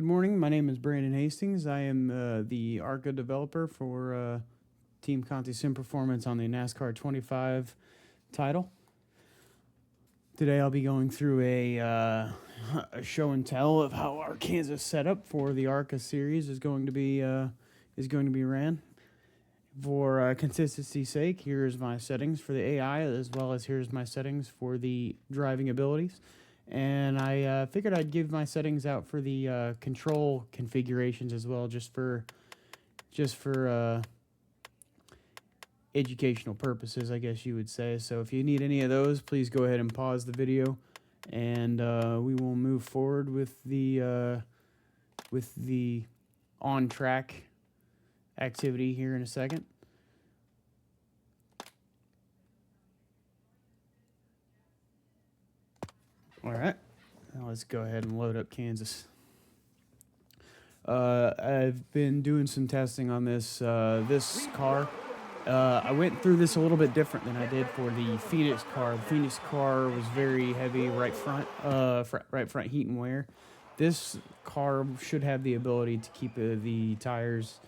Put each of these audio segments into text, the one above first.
Good morning. My name is Brandon Hastings. I am the ARCA developer for Team Conti Sim Performance on the NASCAR 25 title. Today I'll be going through a show and tell of how our Kansas setup for the ARCA series is going to be ran. For consistency's sake, here's my settings for the AI, as well as here's my settings for the driving abilities. And I figured I'd give my settings out for the control configurations as well, just for educational purposes, I guess you would say. So if you need any of those, please go ahead and pause the video, and we will move forward with the on-track activity here in a second. All right, now let's go ahead and load up Kansas. I've been doing some testing on this car. I went through this a little bit different than I did for the Phoenix car. The Phoenix car was very heavy right front heat and wear. This car should have the ability to keep the tires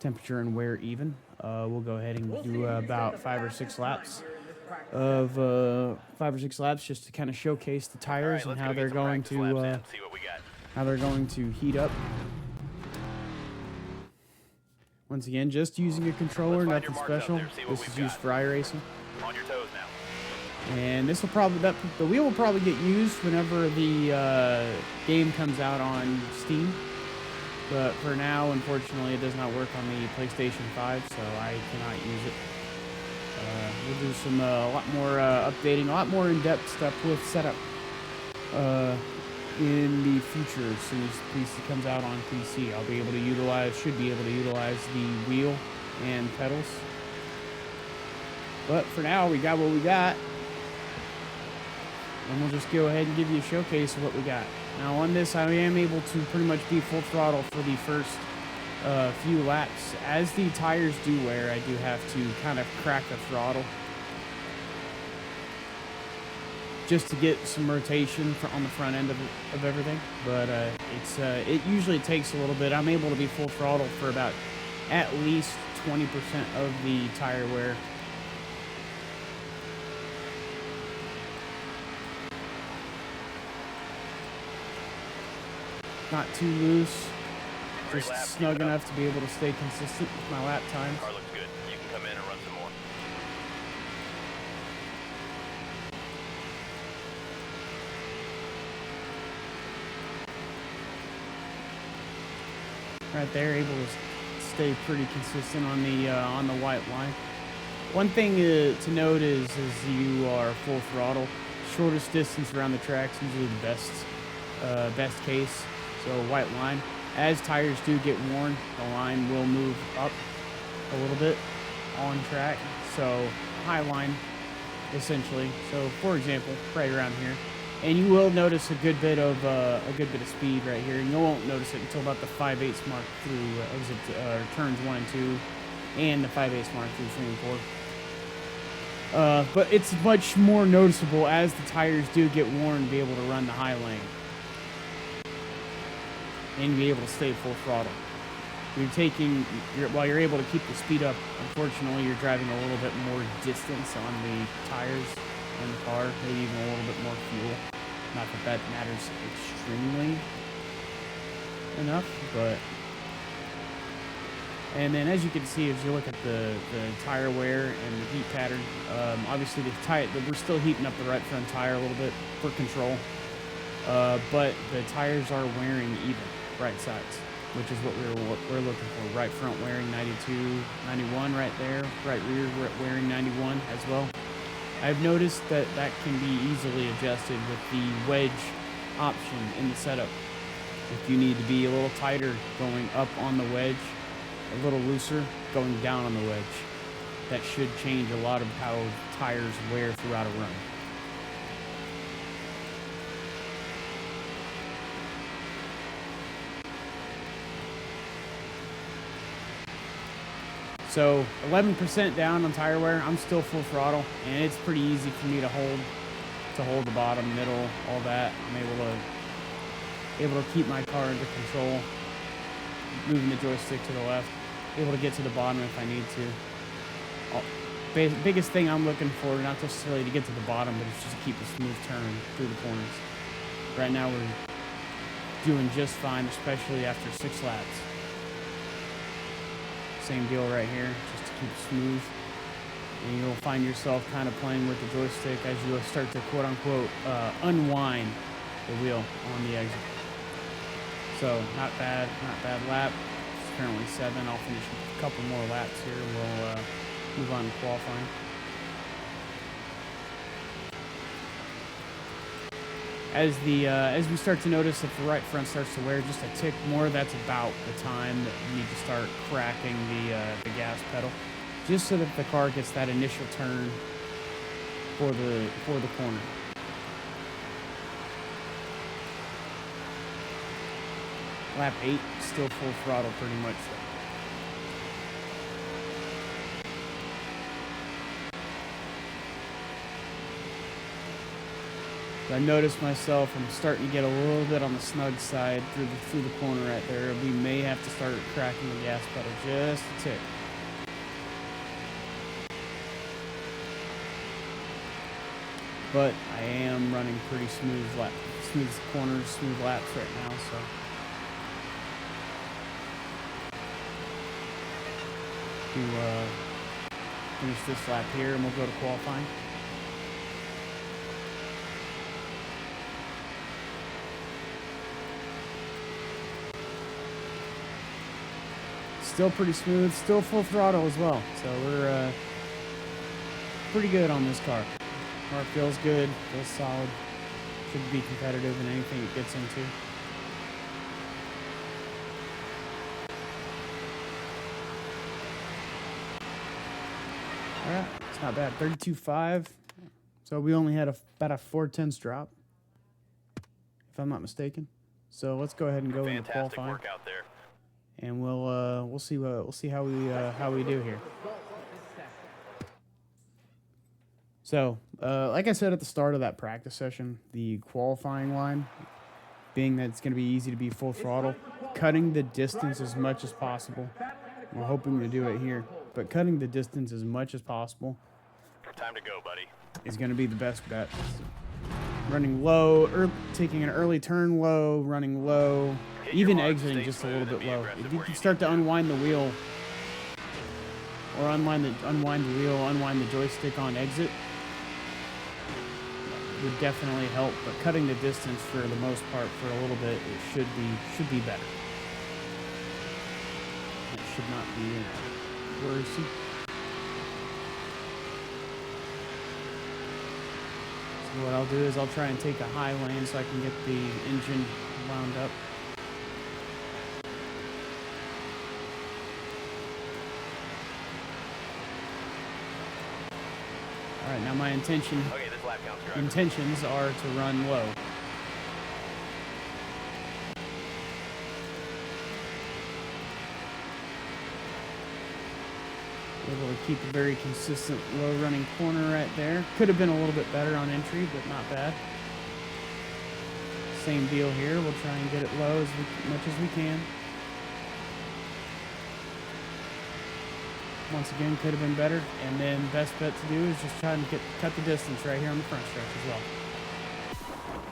temperature and wear even. We'll go ahead and do about 5 or 6 laps just to kind of showcase the tires and how they're going to heat up. Once again, just using a controller, nothing special. This is used for iRacing. On your toes now. And this will probably the wheel will probably get used whenever the game comes out on Steam. But for now, unfortunately, it does not work on the PlayStation 5, so I cannot use it. We'll do some a lot more updating, a lot more in-depth stuff with setup in the future. As soon as the PC comes out on PC, should be able to utilize the wheel and pedals. But for now, we got what we got, and we'll just go ahead and give you a showcase of what we got. Now on this, I am able to pretty much be full throttle for the first few laps. As the tires do wear, I do have to kind of crack the throttle just to get some rotation on the front end of everything. But it usually takes a little bit. I'm able to be full throttle for about at least 20% of the tire wear. Not too loose, just snug enough to be able to stay consistent with my lap times. Car looks good. You can come in and run some more. Right there, able to stay pretty consistent on the white line. One thing to note is you are full throttle, shortest distance around the track is usually the best case. So white line. As tires do get worn, the line will move up a little bit on track. So high line, essentially. So for example, right around here, and you will notice a good bit of speed right here, and you won't notice it until about the 5/8 mark through turns 1 and 2, and the 5/8 mark through 3 and 4. But it's much more noticeable as the tires do get worn to be able to run the high lane and be able to stay full throttle. While you're able to keep the speed up, unfortunately, you're driving a little bit more distance on the tires in the car, maybe even a little bit more fuel. Not that matters extremely enough, but... And then as you can see, as you look at the tire wear and the heat pattern, obviously we're still heating up the right front tire a little bit for control, but the tires are wearing even. Right sides, which is what we're looking for. Right front wearing 92, 91 right there. Right rear wearing 91 as well. I've noticed that can be easily adjusted with the wedge option in the setup. If you need to be a little tighter going up on the wedge, a little looser going down on the wedge, that should change a lot of how tires wear throughout a run. So 11% down on tire wear, I'm still full throttle, and it's pretty easy for me to hold the bottom, middle, all that. I'm able to able to keep my car under control, moving the joystick to the left, able to get to the bottom if I need to. Biggest thing I'm looking for, not necessarily to get to the bottom, but it's just to keep a smooth turn through the corners. Right now we're doing just fine, especially after 6 laps. Same deal right here, just to keep it smooth. And you'll find yourself kind of playing with the joystick as you start to quote-unquote unwind the wheel on the exit. So not bad lap. It's currently 7. I'll finish a couple more laps here. We'll move on to qualifying. As we start to notice that the right front starts to wear just a tick more, that's about the time that you need to start cracking the gas pedal, just so that the car gets that initial turn for the corner. Lap 8, still full throttle pretty much. I noticed myself, I'm starting to get a little bit on the snug side through the corner right there. We may have to start cracking the gas pedal just a tick. But I am running pretty smooth corners, smooth laps right now, so. To finish this lap here, and we'll go to qualifying. Still pretty smooth, still full throttle as well. So we're pretty good on this car. Car feels good, feels solid. Should be competitive in anything it gets into. All right, it's not bad. 32.5. So we only had about a 4/10 drop, if I'm not mistaken. So let's go ahead and go into qualifying. Fantastic work out there. And we'll see how we do here. So, like I said at the start of that practice session, the qualifying line, being that it's going to be easy to be full throttle, cutting the distance as much as possible. We're hoping to do it here, but cutting the distance as much as possible. Time to go, buddy. Is going to be the best bet. Running low, taking an early turn low, running low. Even exiting just a little bit low. If you can start to unwind the wheel, or unwind the joystick on exit, would definitely help. But cutting the distance for the most part for a little bit, it should be better. It should not be worrisome. So what I'll do is I'll try and take a high lane so I can get the engine wound up. All right, now my intentions are to run low. Able to keep a very consistent low running corner right there. Could have been a little bit better on entry, but not bad. Same deal here. We'll try and get it low as much as we can. Once again, could have been better. And then best bet to do is just try and cut the distance right here on the front stretch as well.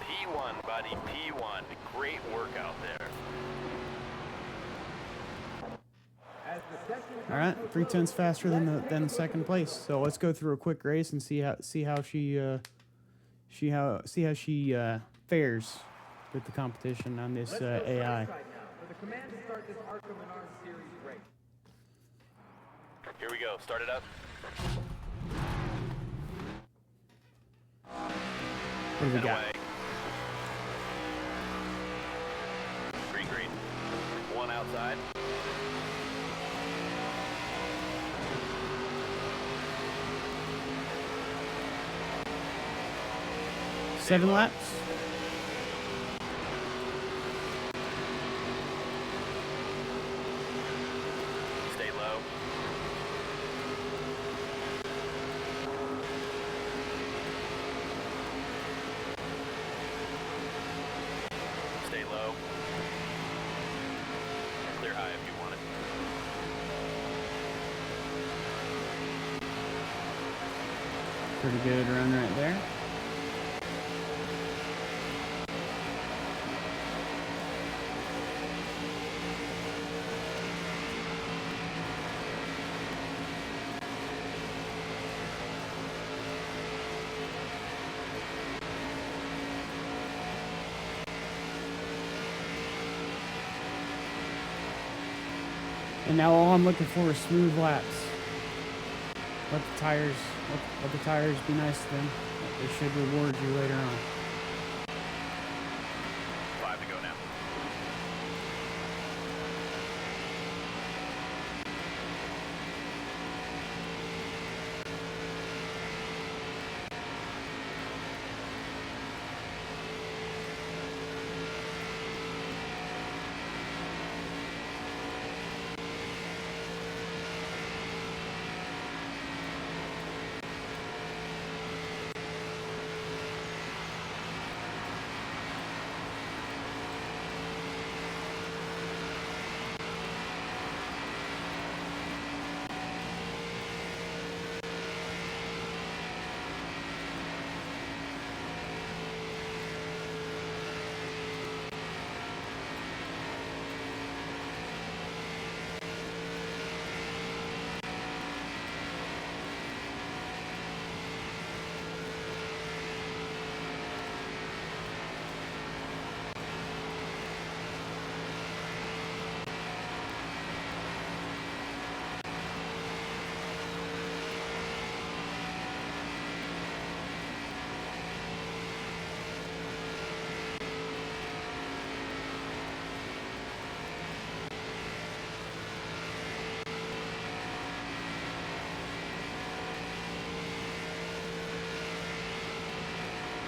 P1, buddy, P1. Great work out there. All right, 3/10 faster than second place. So let's go through a quick race and see how she fares with the competition on this AI. Here we go. Start it up. What do we got? Away. Green, green. One outside. Seven laps. Stay low. Stay low. Pretty good run right there. And now all I'm looking for is smooth laps. Let the tires be nice to them. They should reward you later on. 5 to go now.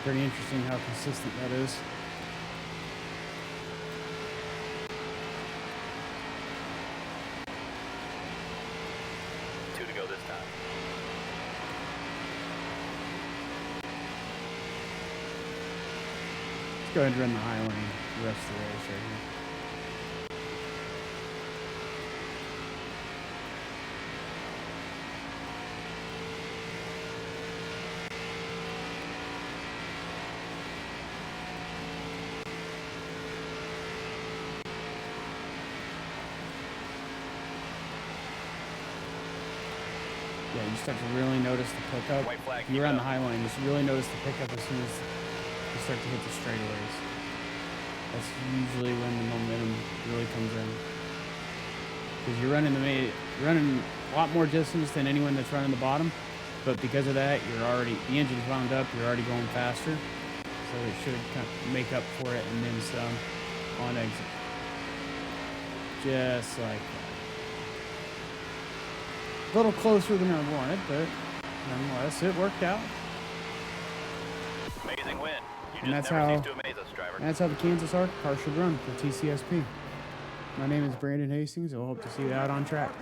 Pretty interesting how consistent that is. Two to go this time. Let's go ahead and run the high lane the rest of the race right here. Yeah, you start to really notice the pickup. White flag, If you're on the high line, you really notice the pickup as soon as you start to hit the straightaways. That's usually when the momentum really comes in. Because you're running a lot more distance than anyone that's running the bottom, but because of that, the engine's wound up, you're already going faster, so it should kind of make up for it and then some on exit. Just like that. A little closer than I wanted, but nonetheless, it worked out. Amazing win. You And just never cease to amaze us, driver. That's how the Kansas ARCA car should run for TCSP. My name is Brandon Hastings. I hope to see you out on track.